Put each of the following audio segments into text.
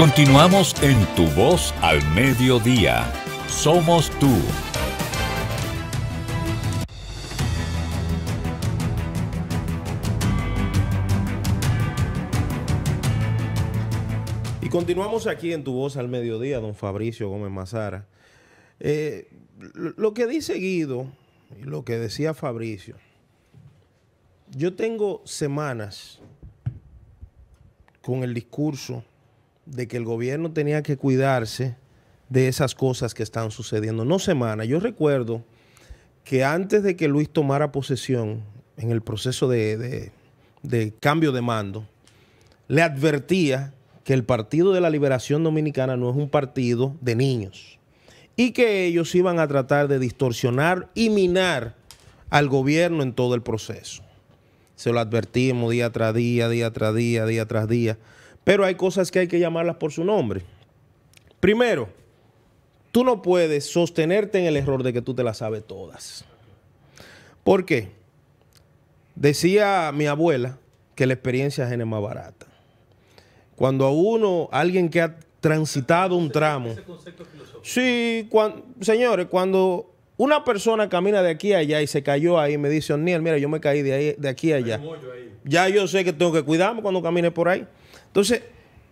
Continuamos en Tu Voz al Mediodía. Somos tú. Y continuamos aquí en Tu Voz al Mediodía, don Fabricio Gómez Mazara. Lo que dice Guido y lo que decía Fabricio, yo tengo semanas con el discurso de que el gobierno tenía que cuidarse de esas cosas que están sucediendo. No semanas. Yo recuerdo que antes de que Luis tomara posesión en el proceso de cambio de mando, le advertía que el Partido de la Liberación Dominicana no es un partido de niños y que ellos iban a tratar de distorsionar y minar al gobierno en todo el proceso. Se lo advertimos día tras día, día tras día, día tras día. Pero hay cosas que hay que llamarlas por su nombre. Primero, tú no puedes sostenerte en el error de que tú te las sabes todas. ¿Por qué? Decía mi abuela que la experiencia ajena es más barata. Cuando alguien que ha transitado un tramo... Ese concepto filosófico. Sí, señores, cuando una persona camina de aquí a allá y se cayó ahí, me dice, O'Neill, mira, yo me caí de aquí a allá. Ya yo sé que tengo que cuidarme cuando camine por ahí. Entonces,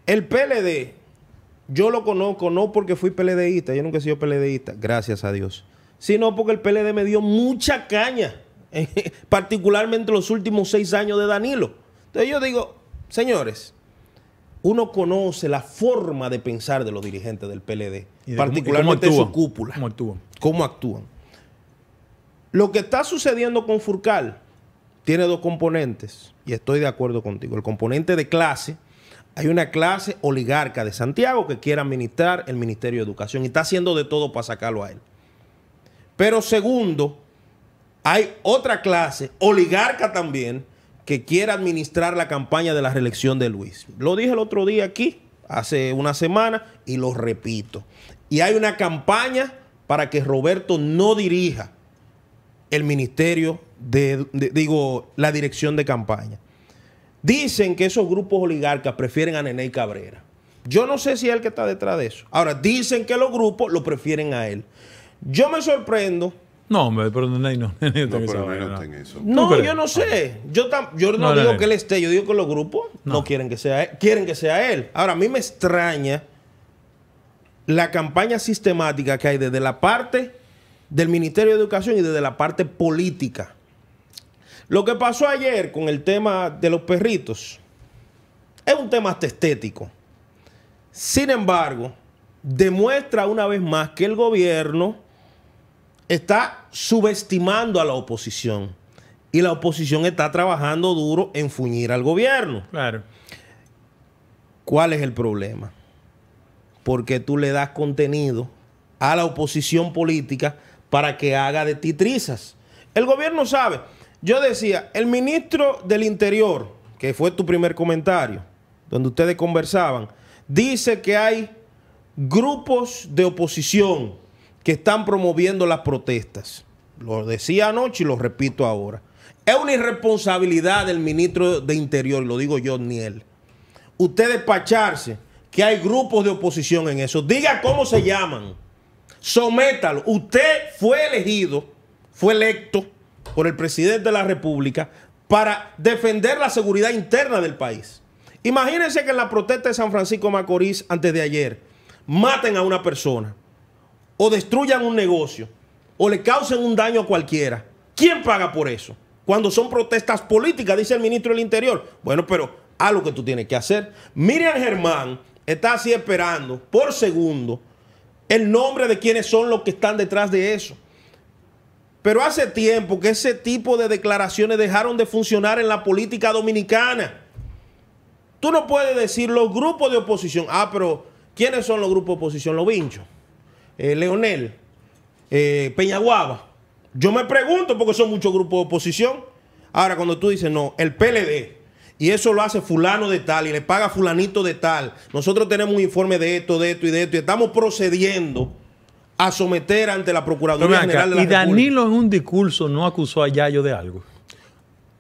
el PLD, yo lo conozco no porque fui PLDista, yo nunca he sido PLDista, gracias a Dios, sino porque el PLD me dio mucha caña, particularmente los últimos 6 años de Danilo. Entonces yo digo, señores, uno conoce la forma de pensar de los dirigentes del PLD, particularmente de su cúpula. ¿Cómo actúan? Lo que está sucediendo con Furcal tiene 2 componentes, y estoy de acuerdo contigo. El componente de clase. Hay una clase oligarca de Santiago que quiere administrar el Ministerio de Educación y está haciendo de todo para sacarlo a él. Pero segundo, hay otra clase oligarca también que quiere administrar la campaña de la reelección de Luis. Lo dije el otro día aquí, hace una semana, y lo repito. Y hay una campaña para que Roberto no dirija el ministerio la dirección de campaña. Dicen que esos grupos oligarcas prefieren a Neney Cabrera. Yo no sé si es el que está detrás de eso. Ahora, dicen que los grupos lo prefieren a él. Yo me sorprendo. No, hombre, pero Neney no. No, yo no sé. Yo no digo que él esté, yo digo que los grupos no quieren que sea él. Quieren que sea él. Ahora, a mí me extraña la campaña sistemática que hay desde la parte del Ministerio de Educación y desde la parte política. Lo que pasó ayer con el tema de los perritos es un tema hasta estético. Sin embargo, demuestra una vez más que el gobierno está subestimando a la oposición. Y la oposición está trabajando duro en fuñir al gobierno. Claro. ¿Cuál es el problema? Porque tú le das contenido a la oposición política para que haga de ti trizas. El gobierno sabe... Yo decía, el ministro del Interior, que fue tu primer comentario, donde ustedes conversaban, dice que hay grupos de oposición que están promoviendo las protestas. Lo decía anoche y lo repito ahora. Es una irresponsabilidad del ministro de Interior, lo digo yo, O'Neill. Usted despacharse que hay grupos de oposición en eso. Diga cómo se llaman. Sométalo. Usted fue elegido, fue electo por el presidente de la República para defender la seguridad interna del país. Imagínense que en la protesta de San Francisco de Macorís antes de ayer maten a una persona o destruyan un negocio o le causen un daño a cualquiera. ¿Quién paga por eso? Cuando son protestas políticas, dice el ministro del Interior. Bueno, pero haz lo que tú tienes que hacer. Miriam Germán está así esperando por segundo el nombre de quienes son los que están detrás de eso. Pero hace tiempo que ese tipo de declaraciones dejaron de funcionar en la política dominicana. Tú no puedes decir los grupos de oposición. Ah, pero ¿quiénes son los grupos de oposición? Los Vinchos, Leonel, Peñaguaba. Yo me pregunto porque son muchos grupos de oposición. Ahora, cuando tú dices, no, el PLD, y eso lo hace fulano de tal, y le paga fulanito de tal. Nosotros tenemos un informe de esto, de esto y de esto, y estamos procediendo a someter ante la Procuraduría General de la República. Y Danilo en un discurso no acusó a Yayo de algo.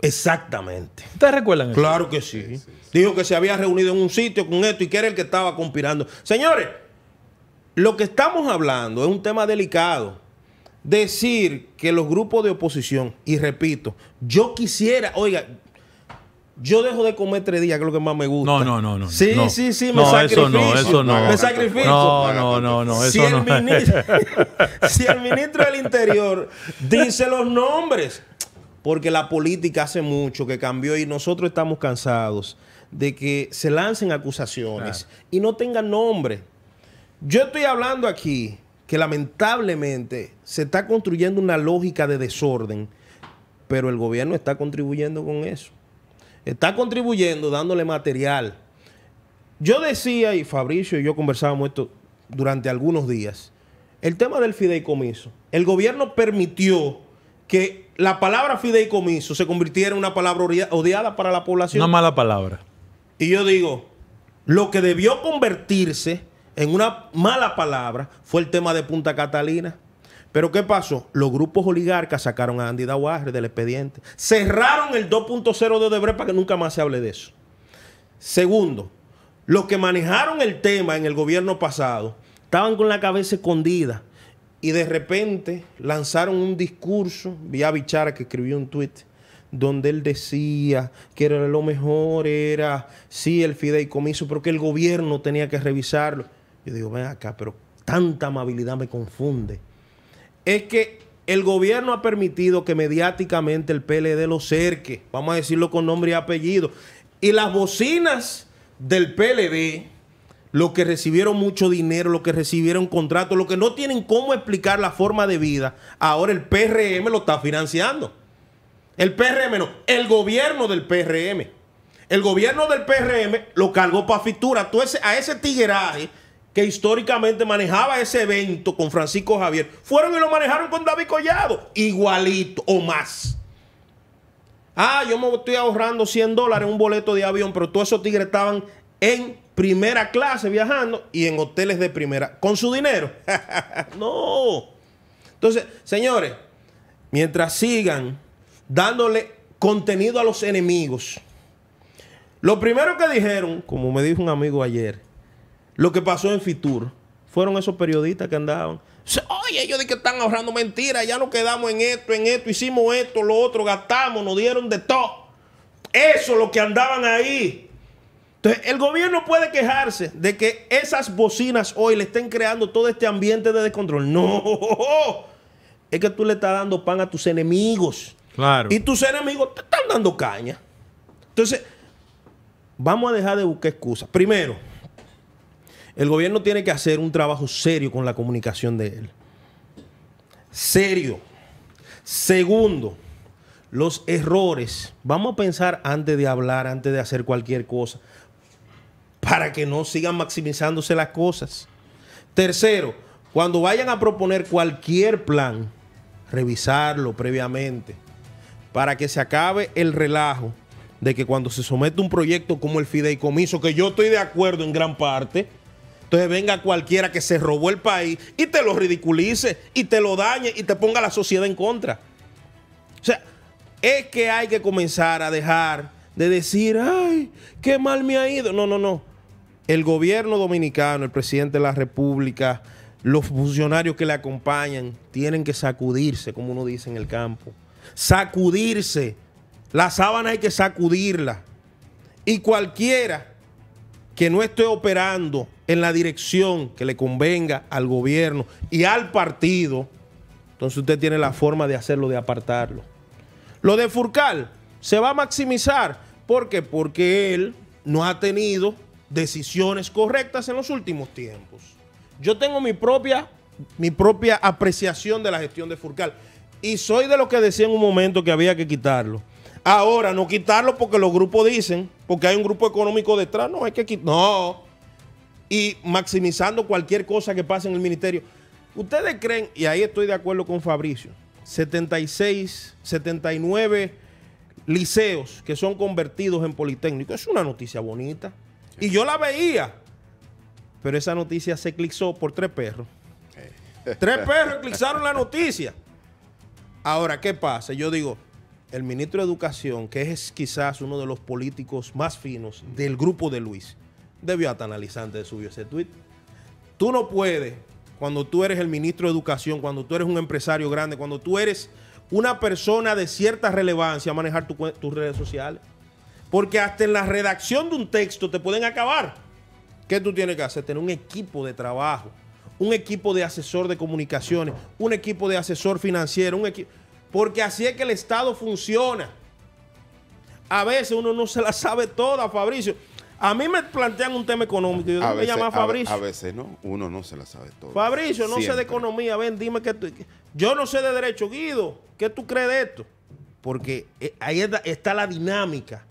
Exactamente. ¿Ustedes recuerdan eso? Claro que sí. Dijo que se había reunido en un sitio con esto y que era el que estaba conspirando. Señores, lo que estamos hablando es un tema delicado. Decir que los grupos de oposición, y repito, yo quisiera, oiga, yo dejo de comer 3 días, que es lo que más me gusta. No. Sí, no. sí, me no, sacrifico. Eso no. Me sacrifico. No, Si eso no. si el ministro del Interior dice los nombres, porque la política hace mucho que cambió y nosotros estamos cansados de que se lancen acusaciones y no tengan nombre. Yo estoy hablando aquí que lamentablemente se está construyendo una lógica de desorden, pero el gobierno está contribuyendo con eso. Está contribuyendo, dándole material. Yo decía, y Fabricio y yo conversábamos esto durante algunos días, el tema del fideicomiso. El gobierno permitió que la palabra fideicomiso se convirtiera en una palabra odiada para la población. Una mala palabra. Y yo digo, lo que debió convertirse en una mala palabra fue el tema de Punta Catalina. Pero ¿qué pasó? Los grupos oligarcas sacaron a Andy Daguarre del expediente. Cerraron el 2.0 de Odebrecht para que nunca más se hable de eso. Segundo, los que manejaron el tema en el gobierno pasado estaban con la cabeza escondida y de repente lanzaron un discurso. Vi a Bichara que escribió un tuit donde él decía que era lo mejor, era sí el fideicomiso, pero que el gobierno tenía que revisarlo. Yo digo, ven acá, pero tanta amabilidad me confunde. Es que el gobierno ha permitido que mediáticamente el PLD lo cerque, vamos a decirlo con nombre y apellido. Y las bocinas del PLD, los que recibieron mucho dinero, los que recibieron contratos, los que no tienen cómo explicar la forma de vida, ahora el PRM lo está financiando. El PRM no, el gobierno del PRM. El gobierno del PRM lo cargó para Fitura. A ese tigueraje que históricamente manejaba ese evento con Francisco Javier, fueron y lo manejaron con David Collado, igualito o más. Yo me estoy ahorrando $100 en un boleto de avión, pero todos esos tigres estaban en primera clase viajando y en hoteles de primera, con su dinero. No. Entonces, señores, mientras sigan dándole contenido a los enemigos, lo primero que dijeron, como me dijo un amigo ayer, lo que pasó en Fitur, fueron esos periodistas que andaban. Oye, ellos de que están ahorrando mentiras, ya nos quedamos en esto, hicimos esto, lo otro, gastamos, nos dieron de todo. Eso es lo que andaban ahí. Entonces, el gobierno puede quejarse de que esas bocinas hoy le estén creando todo este ambiente de descontrol. No, es que tú le estás dando pan a tus enemigos. Claro. Y tus enemigos te están dando caña. Entonces, vamos a dejar de buscar excusas. Primero, el gobierno tiene que hacer un trabajo serio con la comunicación de él. Serio. Segundo, los errores. Vamos a pensar antes de hablar, antes de hacer cualquier cosa, para que no sigan maximizándose las cosas. Tercero, cuando vayan a proponer cualquier plan, revisarlo previamente, para que se acabe el relajo de que cuando se somete un proyecto como el fideicomiso, que yo estoy de acuerdo en gran parte, entonces venga cualquiera que se robó el país y te lo ridiculice y te lo dañe y te ponga a la sociedad en contra. O sea, es que hay que comenzar a dejar de decir, ay, qué mal me ha ido. No. El gobierno dominicano, el presidente de la República, los funcionarios que le acompañan, tienen que sacudirse, como uno dice en el campo. Sacudirse. La sábana hay que sacudirla. Y cualquiera que no esté operando en la dirección que le convenga al gobierno y al partido, entonces usted tiene la forma de hacerlo, de apartarlo. Lo de Furcal se va a maximizar. ¿Por qué? Porque él no ha tenido decisiones correctas en los últimos tiempos. Yo tengo mi propia apreciación de la gestión de Furcal y soy de los que decía en un momento que había que quitarlo. Ahora, no quitarlo porque los grupos dicen, porque hay un grupo económico detrás, no hay que quitarlo. No. Y maximizando cualquier cosa que pase en el ministerio. Ustedes creen, y ahí estoy de acuerdo con Fabricio, 76, 79 liceos que son convertidos en politécnicos. Es una noticia bonita. Y yo la veía. Pero esa noticia se eclipsó por 3 perros. 3 perros eclipsaron la noticia. Ahora, ¿qué pasa? Yo digo, el ministro de Educación, que es quizás uno de los políticos más finos del grupo de Luis, debió hasta analizar antes de subir ese tuit. Tú no puedes, cuando tú eres el ministro de Educación, cuando tú eres un empresario grande, cuando tú eres una persona de cierta relevancia, manejar tus redes sociales. Porque hasta en la redacción de un texto te pueden acabar. ¿Qué tú tienes que hacer? Tener un equipo de trabajo, un equipo de asesor de comunicaciones, un equipo de asesor financiero, un equipo... Porque así es que el Estado funciona. A veces uno no se la sabe toda, Fabricio. A mí me plantean un tema económico y yo me llamo Fabricio. A veces no, uno no se la sabe toda. Fabricio, no Siempre. sé de economía. Ven, dime que yo no sé de derecho, Guido. ¿Qué tú crees de esto? Porque ahí está la dinámica.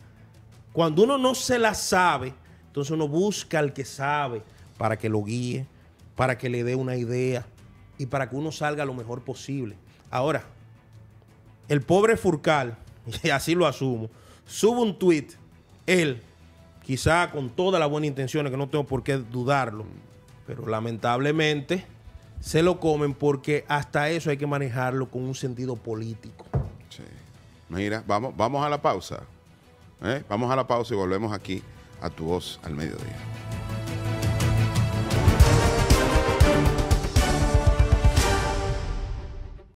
Cuando uno no se la sabe, entonces uno busca al que sabe para que lo guíe, para que le dé una idea y para que uno salga lo mejor posible. Ahora, el pobre Furcal, y así lo asumo, sube un tuit, él, quizá con todas las buenas intenciones, que no tengo por qué dudarlo, pero lamentablemente se lo comen porque hasta eso hay que manejarlo con un sentido político. Sí. Mira, vamos a la pausa. Vamos a la pausa y volvemos aquí a Tu Voz al Mediodía.